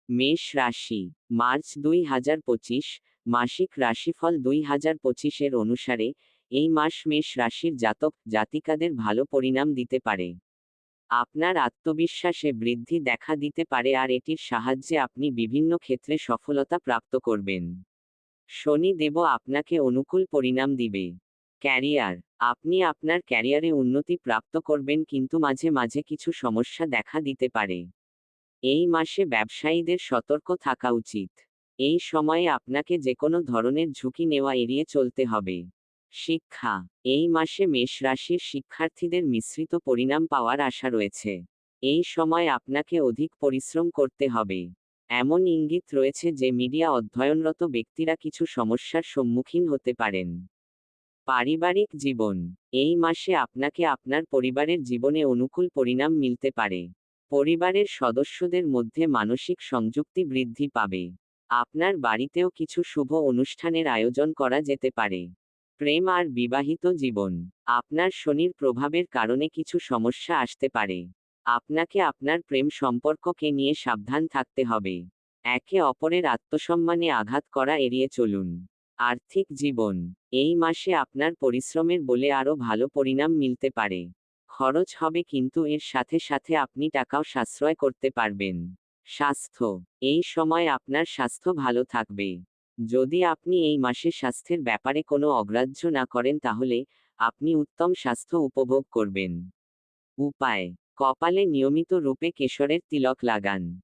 মেষ রাশি, মার্চ 2025, মাসিক রাশিফল 2025 অনুসারে এই মাস মেষ রাশির জাতক জাতিকাদের ভালো পরিণাম দিতে পারে। আপনার আত্মবিশ্বাসে বৃদ্ধি দেখা দিতে পারে আর এটির সাহায্যে আপনি বিভিন্ন ক্ষেত্রে সফলতা প্রাপ্ত করবেন। শনি দেব আপনাকে অনুকূল পরিণাম দিবে। ক্যারিয়ার, আপনি আপনার ক্যারিয়ারে উন্নতি প্রাপ্ত করবেন, কিন্তু মাঝে মাঝে কিছু সমস্যা দেখা দিতে পারে। এই মাসে ব্যবসায়ীদের সতর্ক থাকা উচিত। এই সময়ে আপনাকে যেকোনো ধরনের ঝুঁকি নেওয়া এড়িয়ে চলতে হবে। শিক্ষা, এই মাসে মেষ রাশির শিক্ষার্থীদের মিশ্রিত পরিণাম পাওয়ার আশা রয়েছে। এই সময় আপনাকে অধিক পরিশ্রম করতে হবে। এমন ইঙ্গিত রয়েছে যে মিডিয়া অধ্যয়নরত ব্যক্তিরা কিছু সমস্যার সম্মুখীন হতে পারেন। পারিবারিক জীবন, এই মাসে আপনাকে আপনার পরিবারের জীবনে অনুকূল পরিণাম মিলতে পারে। পরিবারের সদস্যদের মধ্যে মানসিক সংযুক্তি বৃদ্ধি পাবে। আপনার বাড়িতেও কিছু শুভ অনুষ্ঠানের আয়োজন করা যেতে পারে। প্রেম আর বিবাহিত জীবন, আপনার শনির প্রভাবের কারণে কিছু সমস্যা আসতে পারে। আপনাকে আপনার প্রেম সম্পর্ককে নিয়ে সাবধান থাকতে হবে। একে অপরের আত্মসম্মানে আঘাত করা এড়িয়ে চলুন। আর্থিক জীবন, এই মাসে আপনার পরিশ্রমের বলে আরও ভালো পরিণাম মিলতে পারে। খরচ হবে, কিন্তু এর সাথে সাথে আপনি টাকাও সাশ্রয় করতে পারবেন। স্বাস্থ্য, এই সময় আপনার স্বাস্থ্য ভালো থাকবে। যদি আপনি এই মাসে স্বাস্থ্যের ব্যাপারে কোনো অগ্রাহ্য না করেন, তাহলে আপনি উত্তম স্বাস্থ্য উপভোগ করবেন। উপায়, কপালে নিয়মিত রূপে কেশরের তিলক লাগান।